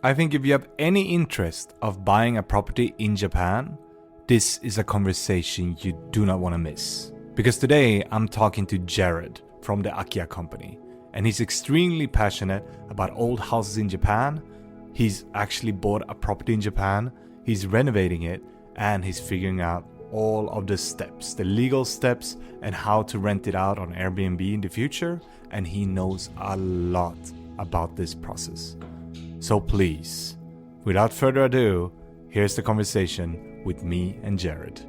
I think if you have any interest of buying a property in Japan, this is a conversation you do not want to miss. Because today I'm talking to Jarrod from the Akiya company, and he's extremely passionate about old houses in Japan. He's actually bought a property in Japan, he's renovating it, and he's figuring out all of the steps, the legal steps, and how to rent it out on Airbnb in the future, and he knows a lot about this process. So please, without further ado, here's the conversation with me and Jarrod.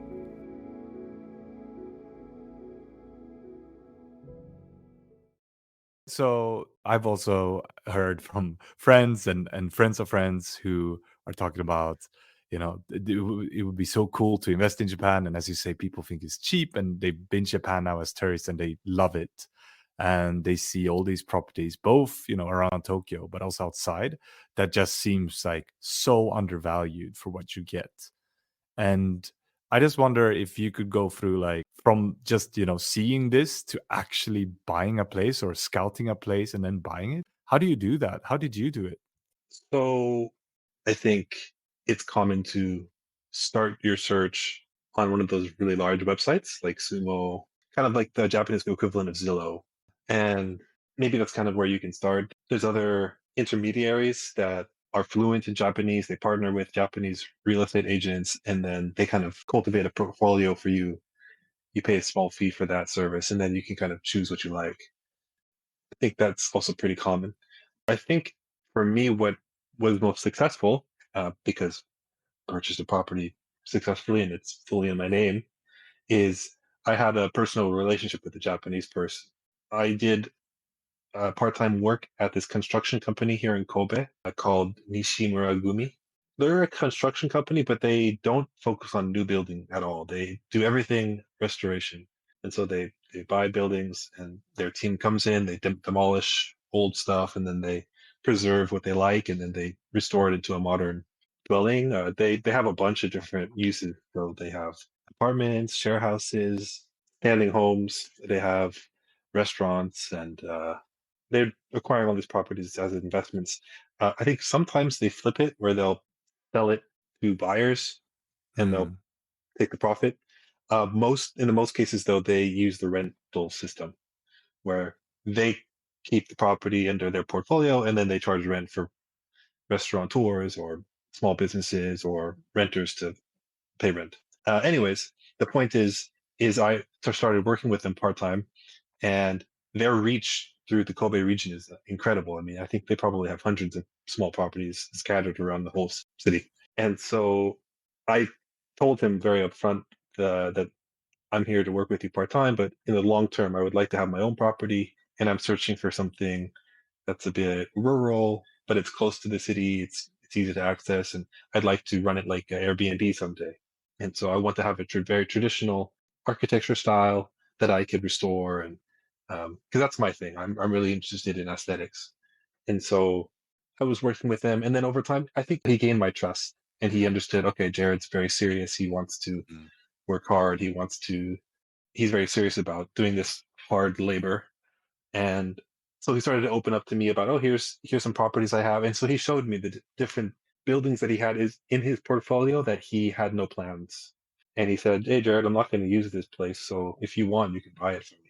So I've also heard from friends and friends of friends who are talking about, it would be so cool to invest in Japan. And as you say, people think it's cheap and they've been Japan now as tourists and they love it. And they see all these properties, both, around Tokyo, but also outside, that just seems like so undervalued for what you get. And I just wonder if you could go through like from just, seeing this to actually buying a place or scouting a place and then buying it. How do you do that? How did you do it? So I think it's common to start your search on one of those really large websites like Sumo, kind of like the Japanese equivalent of Zillow. And maybe that's kind of where you can start. There's other intermediaries that are fluent in Japanese. They partner with Japanese real estate agents and then they kind of cultivate a portfolio for you. You pay a small fee for that service and then you can kind of choose what you like. I think that's also pretty common. I think for me, what was most successful, because I purchased a property successfully and it's fully in my name, is I had a personal relationship with a Japanese person. I did part-time work at this construction company here in Kobe called Nishimura Gumi. They're a construction company, but they don't focus on new building at all. They do everything restoration. And so they buy buildings and their team comes in, they demolish old stuff, and then they preserve what they like, and then they restore it into a modern dwelling. They have a bunch of different uses. So they have apartments, share houses, standing homes. They have restaurants, and they're acquiring all these properties as investments. I think sometimes they flip it where they'll sell it to buyers and they'll Hmm. take the profit. In the most cases, though, they use the rental system where they keep the property under their portfolio and then they charge rent for restaurateurs or small businesses or renters to pay rent. Anyways, the point is I started working with them part time, and their reach through the Kobe region is incredible. I mean, I think they probably have hundreds of small properties scattered around the whole city. And so I told him very upfront that I'm here to work with you part time, but in the long term, I would like to have my own property, and I'm searching for something that's a bit rural, but it's close to the city. It's easy to access, and I'd like to run it like an Airbnb someday. And so I want to have a very traditional architecture style that I could restore, and because that's my thing. I'm really interested in aesthetics, and so I was working with them, and then over time, I think he gained my trust, and he understood. Okay, Jared's very serious. He wants to Mm. work hard. He's very serious about doing this hard labor, and so he started to open up to me about, oh, here's some properties I have. And so he showed me the different buildings that he had is in his portfolio that he had no plans. And he said, hey, Jared, I'm not going to use this place. So if you want, you can buy it from me.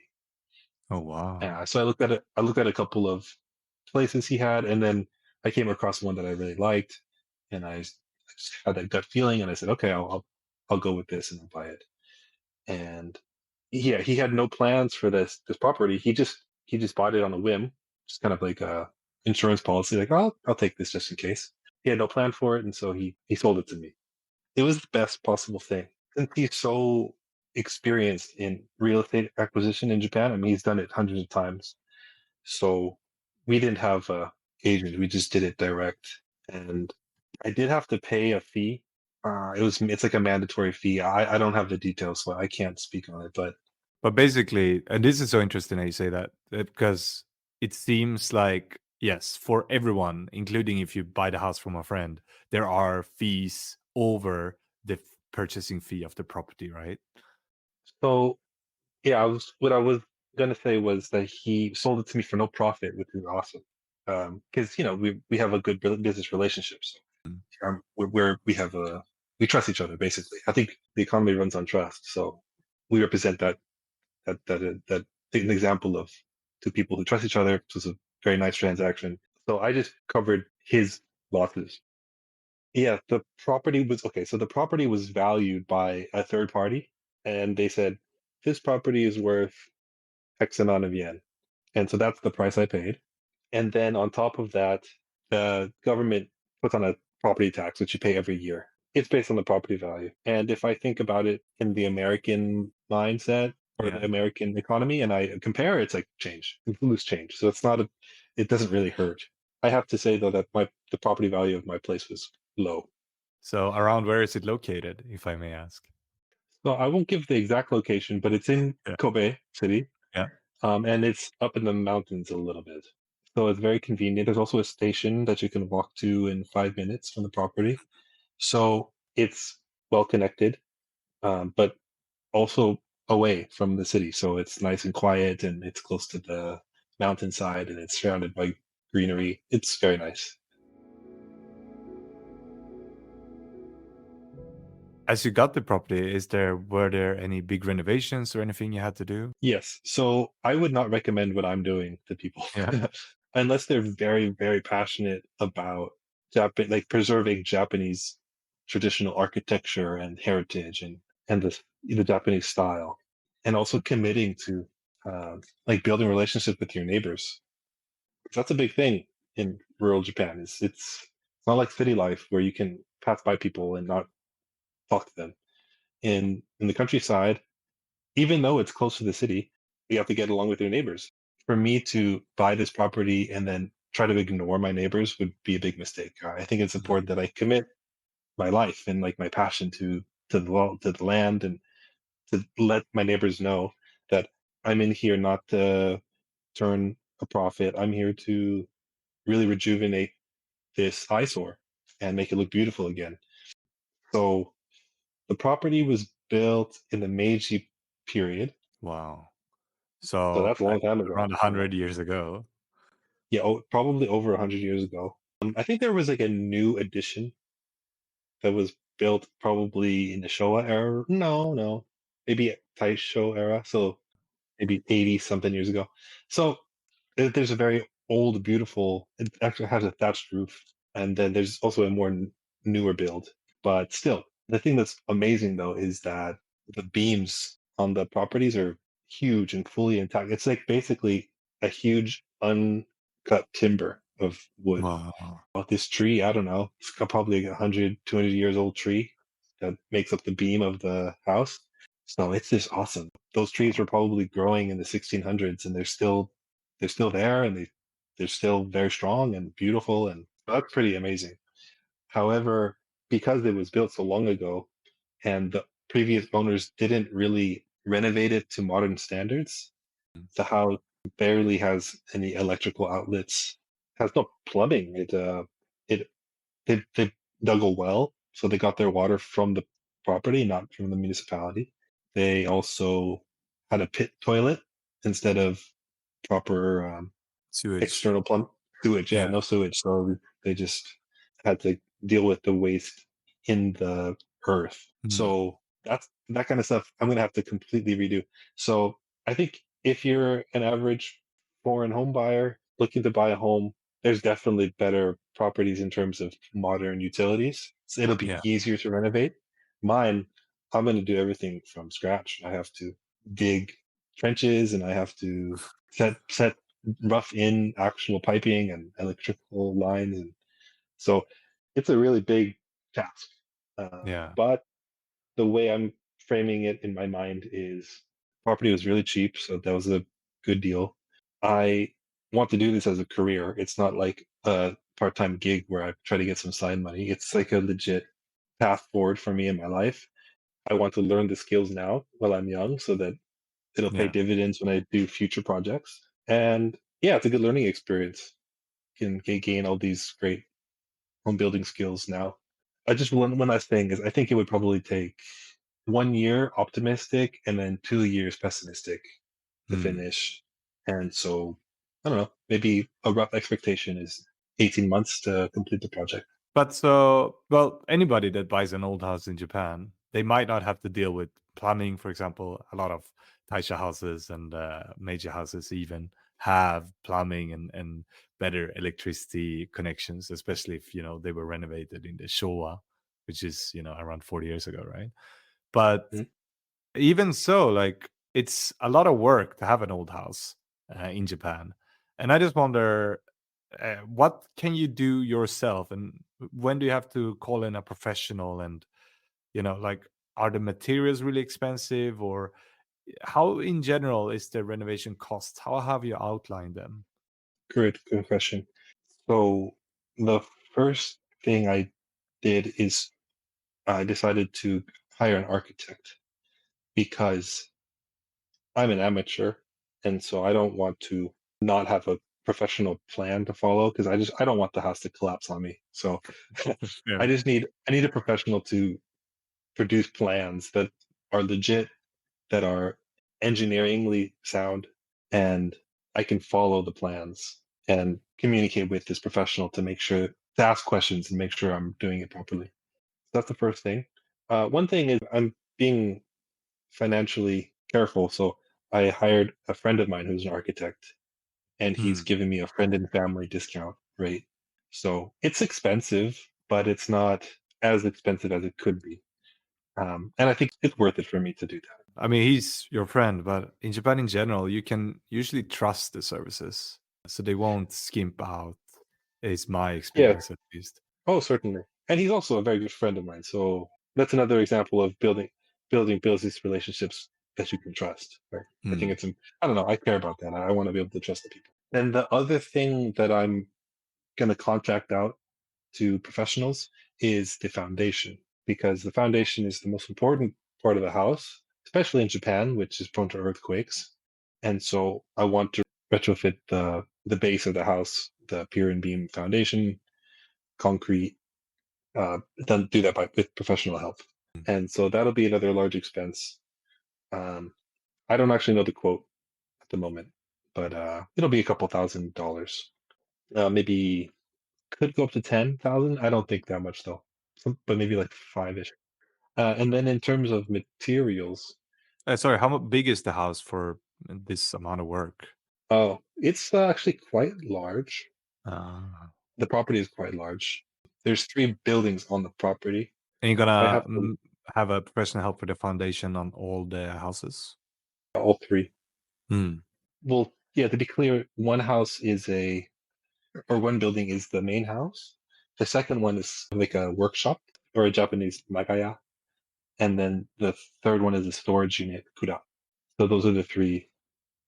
Oh, wow. So I looked at it. I looked at a couple of places he had, and then I came across one that I really liked, and I just had that gut feeling, and I said, okay, I'll go with this and I'll buy it. And yeah, he had no plans for this property. He just bought it on a whim, just kind of like a insurance policy, like, oh, I'll take this just in case. He had no plan for it, and so he sold it to me. It was the best possible thing. Since he's so experienced in real estate acquisition in Japan, I mean, he's done it hundreds of times. So we didn't have a agent; we just did it direct. And I did have to pay a fee. It's like a mandatory fee. I don't have the details, so I can't speak on it. But But basically, and this is so interesting that you say that, because it seems like, yes, for everyone, including if you buy the house from a friend, there are fees over the purchasing fee of the property, right? so yeah, what I was gonna say was that he sold it to me for no profit, which is awesome. because we have a good business relationship. So Mm. we trust each other basically. I think the economy runs on trust, so we represent that an example of two people who trust each other. It was a very nice transaction. So I just covered his losses. Yeah, the property was okay. So the property was valued by a third party, and they said this property is worth X amount of yen, and so that's the price I paid. And then on top of that, the government puts on a property tax, which you pay every year. It's based on the property value. And if I think about it in the American mindset or Yeah. the American economy and I compare, it's like change, it's loose change. So it doesn't really hurt. I have to say though that the property value of my place was low. So around where is it located, if I may ask? So I won't give the exact location, but it's in Yeah. Kobe City. Yeah. And it's up in the mountains a little bit. So it's very convenient. There's also a station that you can walk to in 5 minutes from the property. So it's well connected, but also away from the city. So it's nice and quiet and it's close to the mountainside and it's surrounded by greenery. It's very nice. As you got the property, were there any big renovations or anything you had to do? Yes. So I would not recommend what I'm doing to people Yeah. unless they're very, very passionate about like preserving Japanese traditional architecture and heritage and the Japanese style, and also committing to like building relationships with your neighbors. That's a big thing in rural Japan. It's not like city life where you can pass by people and not talk to them. In the countryside, even though it's close to the city, you have to get along with your neighbors. For me to buy this property and then try to ignore my neighbors would be a big mistake. I think it's important Mhm. that I commit my life and like my passion to the land and to let my neighbors know that I'm in here not to turn a profit. I'm here to really rejuvenate this eyesore and make it look beautiful again. So the property was built in the Meiji period. Wow. So So that's a long time around ago. 100 years ago. Yeah, probably over 100 years ago. I think there was like a new edition that was built probably in the Showa era. No, maybe Taisho era. So maybe 80 something years ago. So there's a very old, beautiful. It actually has a thatched roof, and then there's also a more newer build. But still, the thing that's amazing though is that the beams on the properties are huge and fully intact. It's like basically a huge uncut timber of wood. Wow. This tree, I don't know, it's probably 100, 200 years old tree that makes up the beam of the house. So it's just awesome. Those trees were probably growing in the 1600s, and they're still there, and they're still very strong and beautiful, and that's pretty amazing. However, because it was built so long ago, and the previous owners didn't really renovate it to modern standards, the house barely has any electrical outlets, has no plumbing. It they dug a well, so they got their water from the property, not from the municipality. They also had a pit toilet instead of proper Sewage. external plumb sewage. Yeah, Yeah. no sewage. So they just had to deal with the waste in the earth. Mm. So that kind of stuff I'm gonna have to completely redo. So I think if you're an average foreign home buyer looking to buy a home, there's definitely better properties in terms of modern utilities. So it'll be Yeah. easier to renovate. Mine, I'm gonna do everything from scratch. I have to dig trenches and I have to set rough in actual piping and electrical lines, and so it's a really big task. Yeah. But the way I'm framing it in my mind is property was really cheap, so that was a good deal. I want to do this as a career. It's not like a part-time gig where I try to get some side money. It's like a legit path forward for me in my life. I want to learn the skills now while I'm young so that it'll pay Yeah. dividends when I do future projects. And yeah, it's a good learning experience. Can gain all these great home building skills now. I just one last thing is I think it would probably take 1 year optimistic and then 2 years pessimistic to Mm. finish. And so I don't know, maybe a rough expectation is 18 months to complete the project. But so, well, anybody that buys an old house in Japan, they might not have to deal with plumbing, for example. A lot of taisha houses and major houses even have plumbing and better electricity connections, especially if, they were renovated in the Showa, which is, around 40 years ago, right? But Mhm. even so, like, it's a lot of work to have an old house in Japan. And I just wonder, what can you do yourself, and when do you have to call in a professional? And like, are the materials really expensive, or how in general is the renovation cost? How have you outlined them? Good question. So the first thing I did is I decided to hire an architect because I'm an amateur, and so I don't want to not have a professional plan to follow because I don't want the house to collapse on me. So Yeah. I need a professional to produce plans that are legit, that are engineeringly sound, and I can follow the plans and communicate with this professional to make sure to ask questions and make sure I'm doing it properly. That's the first thing. One thing is I'm being financially careful, so I hired a friend of mine who's an architect, and he's Hmm. giving me a friend and family discount rate. So it's expensive, but it's not as expensive as it could be. And I think it's worth it for me to do that. I mean, he's your friend, but in Japan in general, you can usually trust the services, so they won't skimp out. Is my Yeah. experience, at least. Oh, certainly. And he's also a very good friend of mine. So that's another example of builds these relationships that you can trust. Right. I think Hmm. I don't know. I care about that. I want to be able to trust the people. And the other thing that I'm going to contract out to professionals is the foundation, because the foundation is the most important part of the house, especially in Japan, which is prone to earthquakes. And so I want to retrofit the base of the house, the pier and beam foundation, concrete, then do that with professional help. And so that'll be another large expense. Um, I don't actually know the quote at the moment, but it'll be a couple $1,000. Maybe could go up to 10,000. I don't think that much though, but maybe like five-ish. And then in terms of materials, Sorry, how big is the house for this amount of work? oh, it's actually quite large. Uh, The property is quite large. There's three buildings on the property. and you're So I gonna have to have a professional help with the foundation on all the houses? all three. Hmm. Well, yeah, to be clear, one building is the main house. The second one is like a workshop or a Japanese magaya. And then the third one is a storage unit, kuda. So those are the three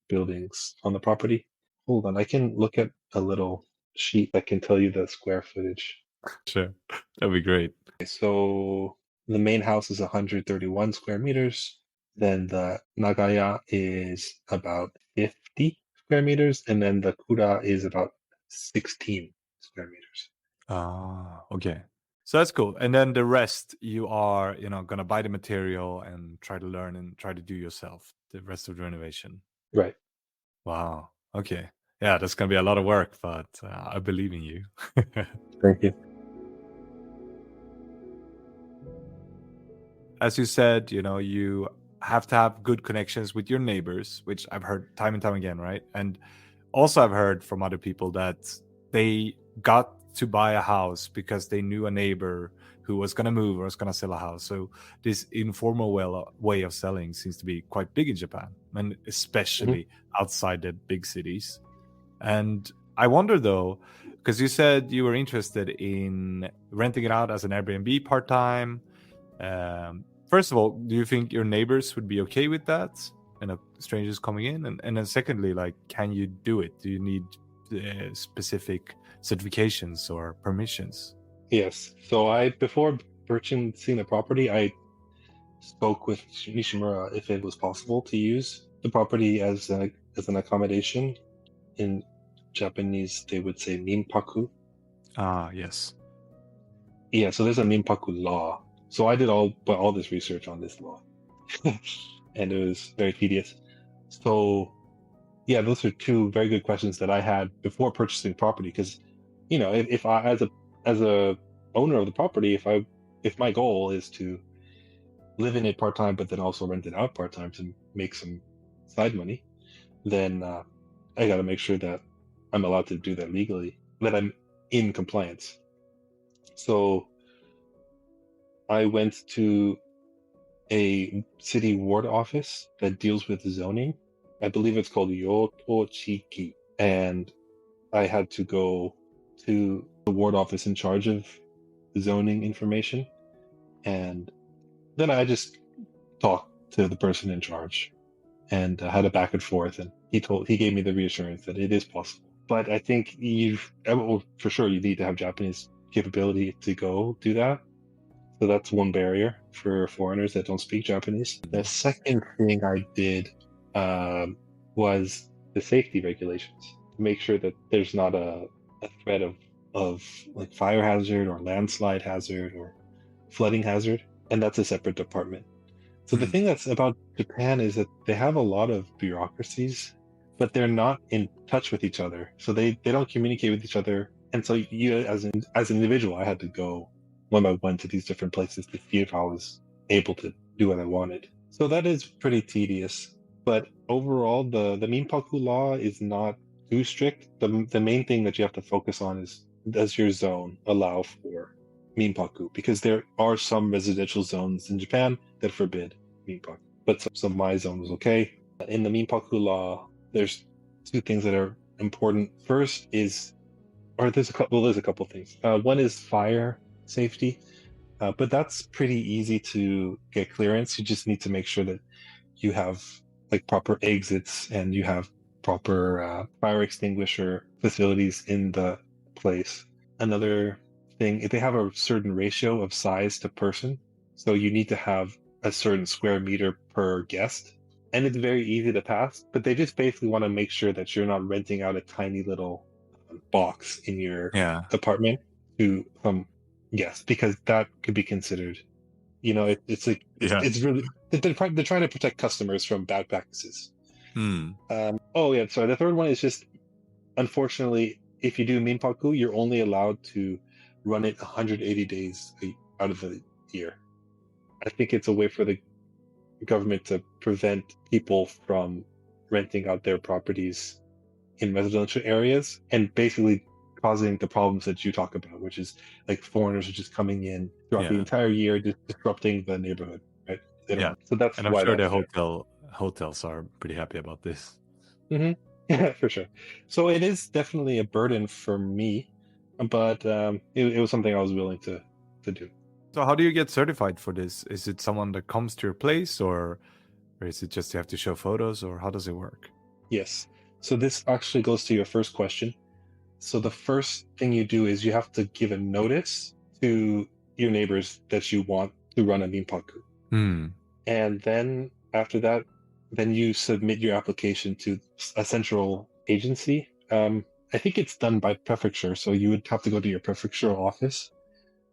buildings on the property. Hold on, I can look at a little sheet that can tell you the square footage. Sure. That'd be great. So the main house is 131 square meters. Then the Nagaya is about 50 square meters. And then the Kura is about 16 square meters. Ah, okay. So that's cool. And then the rest, you are, gonna buy the material and try to learn and try to do yourself the rest of the renovation. Right. Wow. Okay. Yeah, that's gonna be a lot of work, but I believe in you. Thank you. As you said, you have to have good connections with your neighbors, which I've heard time and time again, right? And also, I've heard from other people that they got to buy a house because they knew a neighbor who was going to move or was going to sell a house. So this informal way of selling seems to be quite big in Japan, and Mhm. especially outside the big cities. And I wonder though, because you said you were interested in renting it out as an Airbnb part time. First of all, do you think your neighbors would be okay with that? And strangers coming in, and then secondly, like, can you do it? Do you need specific certifications or permissions? Yes. So before purchasing the property, I spoke with Nishimura if it was possible to use the property as an accommodation. In Japanese, they would say minpaku. Ah, yes. Yeah, so there's a minpaku law. So I did all this research on this law, and it was very tedious. So Yeah, those are two very good questions that I had before purchasing property. Because, if I, as a owner of the property, if my goal is to live in it part time, but then also rent it out part time to make some side money, then I got to make sure that I'm allowed to do that legally, that I'm in compliance. So I went to a city ward office that deals with zoning. I believe it's called Yotochiki. And I had to go to the ward office in charge of zoning information. And then I just talked to the person in charge and had a back and forth. And he gave me the reassurance that it is possible. But I think well, for sure, you need to have Japanese capability to go do that. So that's one barrier for foreigners that don't speak Japanese. The second thing I did was the safety regulations to make sure that there's not a threat of like fire hazard or landslide hazard or flooding hazard, and that's a separate department. So the thing that's about Japan is that they have a lot of bureaucracies, but they're not in touch with each other. So they don't communicate with each other. And so you as an individual, I had to go one by one to these different places to see if I was able to do what I wanted. So that is pretty tedious. But overall, the Minpaku law is not too strict. The main thing that you have to focus on is, does your zone allow for Minpaku? Because there are some residential zones in Japan that forbid Minpaku. But so my zone was okay. In the Minpaku law, there's two things that are important. First is, or there's a couple things. One is fire safety, but that's pretty easy to get clearance. You just need to make sure that you have like proper exits and you have proper fire extinguisher facilities in the place. Another thing, if they have a certain ratio of size to person, so you need to have a certain square meter per guest, and it's very easy to pass, but they just basically want to make sure that you're not renting out a tiny little box in your Yeah. apartment to guests, because that could be considered, it's like Yeah. it's really, they're trying to protect customers from bad practices. Hmm. Oh yeah, sorry. The third one is just, unfortunately, if you do Minpaku, you're only allowed to run it 180 days out of the year. I think it's a way for the government to prevent people from renting out their properties in residential areas and basically causing the problems that you talk about, which is like foreigners are just coming in throughout the Yeah. entire year, just disrupting the neighborhood, right? Yeah. So that's And I'm why sure that's the there. hotels are pretty happy about this. Hmm. Yeah, for sure. So it is definitely a burden for me, but it was something I was willing to do. So how do you get certified for this? Is it someone that comes to your place, or is it just you have to show photos, or how does it work? Yes. So this actually goes to your first question. So the first thing you do is you have to give a notice to your neighbors that you want to run a minpaku. Hmm. And then after that, then you submit your application to a central agency. I think it's done by prefecture, so you would have to go to your prefectural office,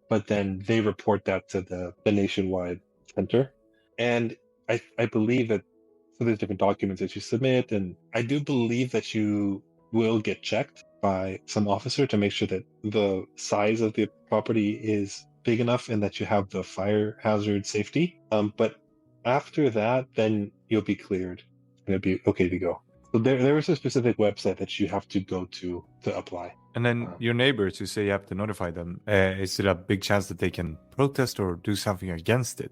but then they report that to the nationwide center. And I believe that, so there's different documents that you submit, and I do believe that you will get checked by some officer to make sure that the size of the property is big enough and that you have the fire hazard safety. But after that, then you'll be cleared and it'll be okay to go. So there is a specific website that you have to go to apply. And then your neighbors, you say you have to notify them. Is it a big chance that they can protest or do something against it?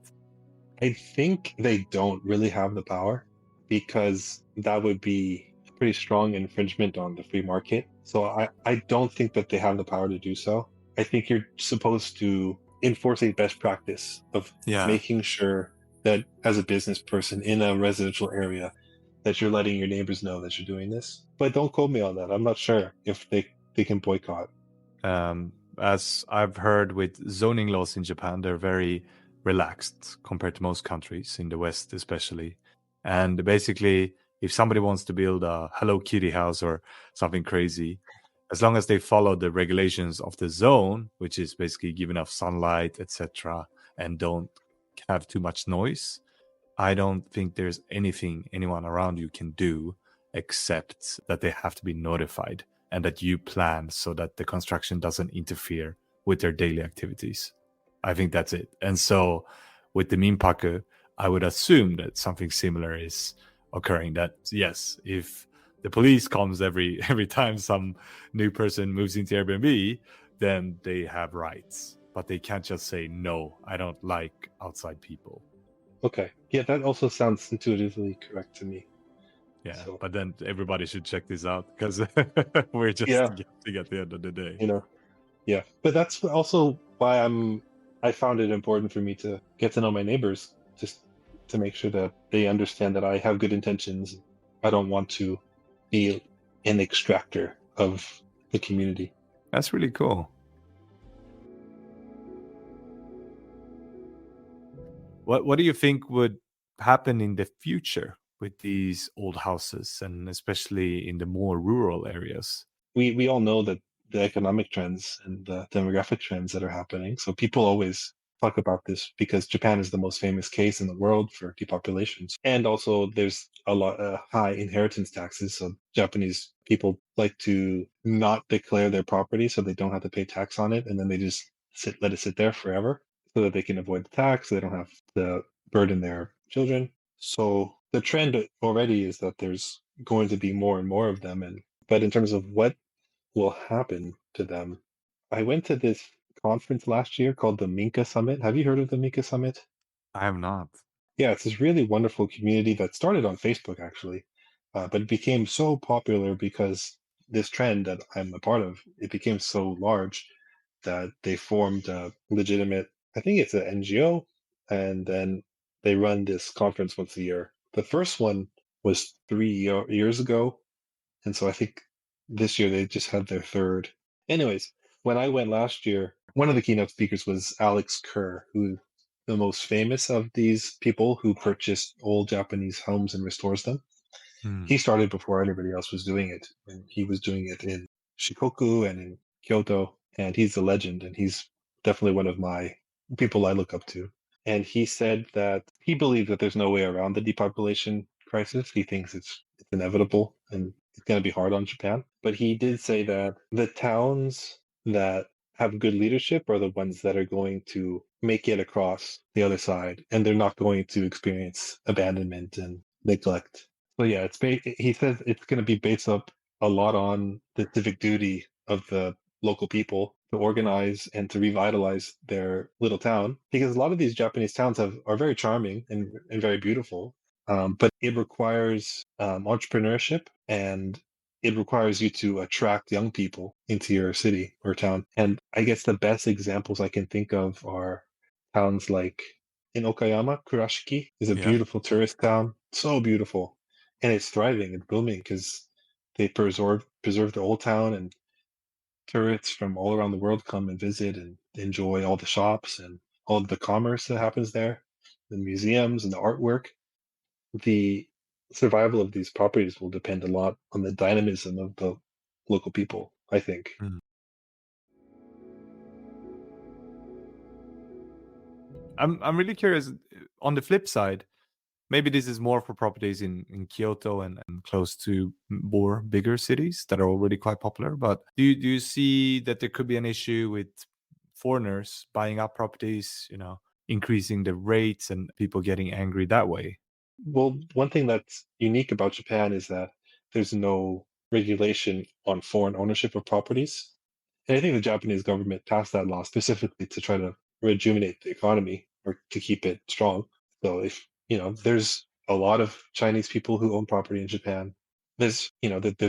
I think they don't really have the power, because that would be a pretty strong infringement on the free market. So I don't think that they have the power to do so. I think you're supposed to enforce a best practice of Yeah. making sure that as a business person in a residential area, that you're letting your neighbors know that you're doing this. But don't quote me on that. I'm not sure if they can boycott. As I've heard with zoning laws in Japan, they're very relaxed compared to most countries in the West, especially. And basically, if somebody wants to build a Hello Kitty house or something crazy, as long as they follow the regulations of the zone, which is basically give enough sunlight, etc., and don't have too much noise, I don't think there's anything anyone around you can do. except that they have to be notified and that you plan so that the construction doesn't interfere with their daily activities. I think that's it. And so with the Minpaku, I would assume that something similar is occurring. That yes, if the police comes every time some new person moves into Airbnb, then they have rights. But they can't just say no, I don't like outside people. Okay. Yeah, that also sounds intuitively correct to me. Yeah, So but then everybody should check this out because we're just yeah, guessing at the end of the day. you know, yeah. But that's also why I found it important for me to get to know my neighbors, just to make sure that they understand that I have good intentions. I don't want to be an extractor of the community. That's really cool. What do you think would happen in the future with these old houses and especially in the more rural areas? We all know that the economic trends and the demographic trends that are happening. So people always talk about this because Japan is the most famous case in the world for depopulation. And also there's a lot high inheritance taxes. So Japanese people like to not declare their property so they don't have to pay tax on it, and then they just let it sit there forever so that they can avoid the tax, so they don't have to burden their children. So the trend already is that there's going to be more and more of them, and but in terms of what will happen to them. I went to this conference last year called the Minka Summit. Have you heard of the Minka Summit? I have not. Yeah, it's this really wonderful community that started on Facebook actually, but it became so popular because this trend that I'm a part of, it became so large that they formed a legitimate, I think it's an NGO, and then they run this conference once a year. The first one was 3 years ago, and so I think this year they just had their third. Anyways, when I went last year, one of the keynote speakers was Alex Kerr, who the most famous of these people who purchased old Japanese homes and restores them. Hmm. He started before anybody else was doing it, and he was doing it in Shikoku and in Kyoto, and he's a legend, and he's definitely one of my people I look up to. And he said that he believes that there's no way around the depopulation crisis. He thinks it's inevitable and it's going to be hard on Japan. But he did say that the towns that have good leadership are the ones that are going to make it across the other side, and they're not going to experience abandonment and neglect. So yeah, he says it's going to be based up a lot on the civic duty of the local people to organize and to revitalize their little town, because a lot of these Japanese towns are very charming and very beautiful, but it requires entrepreneurship, and it requires you to attract young people into your city or town. And I guess the best examples I can think of are towns like in Okayama, Kurashiki is a Yeah. beautiful tourist town, so beautiful, and it's thriving and booming because they preserve the old town, and tourists from all around the world come and visit and enjoy all the shops and all of the commerce that happens there, the museums and the artwork. The survival of these properties will depend a lot on the dynamism of the local people, I think. Hmm. I'm really curious. On the flip side, maybe this is more for properties in Kyoto and close to more bigger cities that are already quite popular. But do you see that there could be an issue with foreigners buying up properties, increasing the rates and people getting angry that way? Well, one thing that's unique about Japan is that there's no regulation on foreign ownership of properties. And I think the Japanese government passed that law specifically to try to rejuvenate the economy or to keep it strong. So if, there's a lot of Chinese people who own property in Japan. There's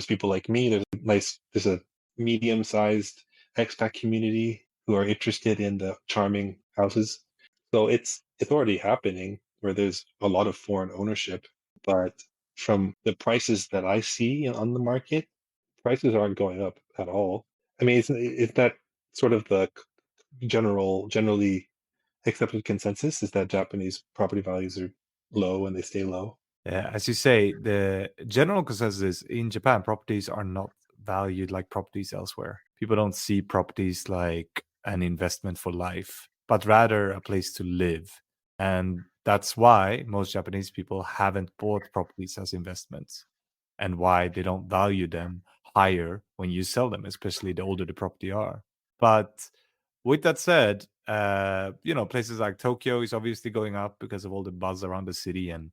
people like me. There's a medium-sized expat community who are interested in the charming houses. So it's already happening where there's a lot of foreign ownership, but from the prices that I see on the market, prices aren't going up at all. I mean, is that sort of the generally accepted consensus is that Japanese property values are low and they stay low? Yeah, as you say, the general consensus in Japan, properties are not valued like properties elsewhere. People don't see properties like an investment for life, but rather a place to live. And that's why most Japanese people haven't bought properties as investments. and why they don't value them higher when you sell them, especially the older the property are. But with that said, places like Tokyo is obviously going up because of all the buzz around the city and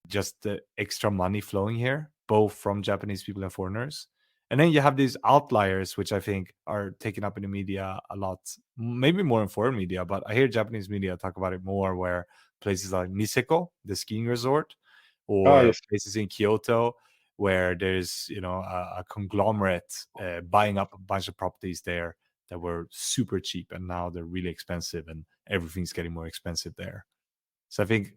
just the extra money flowing here, both from Japanese people and foreigners. And then you have these outliers, which I think are taken up in the media a lot, maybe more in foreign media, but I hear Japanese media talk about it more, where places like Niseko, the skiing resort, Oh or yes. places in Kyoto, where there's, a conglomerate buying up a bunch of properties there that were super cheap and now they're really expensive and everything's getting more expensive there. So I think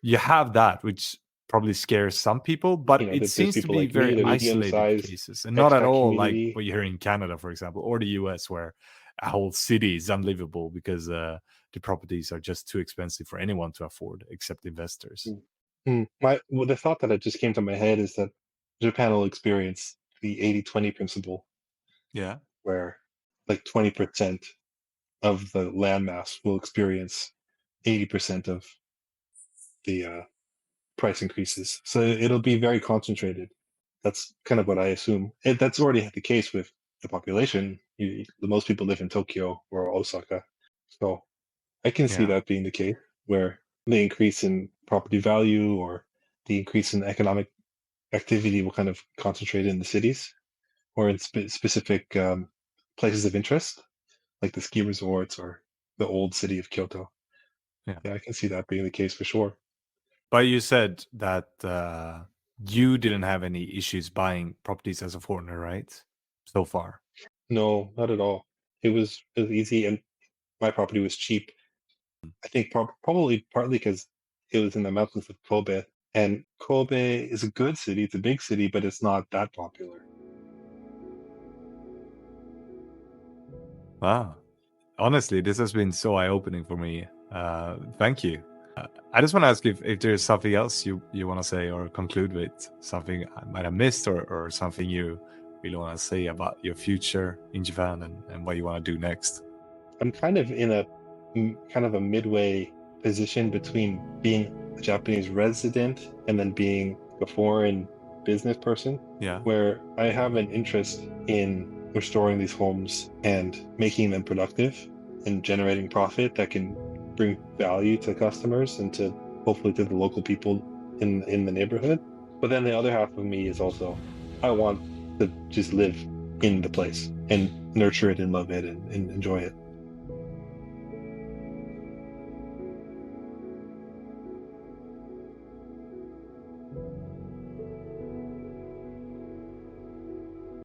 you have that, which probably scares some people, but it That there's seems to people be like very me, the isolated medium-sized cases and not at expat all like community. what you hear in Canada, for example, or the US, where a whole city is unlivable because the properties are just too expensive for anyone to afford except investors. The thought that just came to my head is that Japan will experience the 80-20 principle, Yeah. where like 20% of the landmass will experience 80% of the price increases. So it'll be very concentrated. That's kind of what I assume. That's already the case with the population. The most people live in Tokyo or Osaka. So I can see Yeah. that being the case, where the increase in property value or the increase in economic activity will kind of concentrate in the cities or in specific places of interest, like the ski resorts or the old city of Kyoto. Yeah. Yeah, I can see that being the case for sure. But you said that you didn't have any issues buying properties as a foreigner, right? So far. No, not at all. It was easy, and my property was cheap. I think probably partly because it was in the mountains of Kobe, and Kobe is a good city. It's a big city, but it's not that popular. Wow. Honestly, this has been so eye-opening for me. Thank you. I just want to ask if there's something else you want to say or conclude with, something I might have missed, or something you really want to say about your future in Japan and what you want to do next. I'm kind of in a kind of a midway position between being a Japanese resident and then being a foreign business person, Yeah. where I have an interest in restoring these homes and making them productive and generating profit that can bring value to customers and to hopefully to the local people in the neighborhood. But then the other half of me is also I want to just live in the place and nurture it and love it and enjoy it.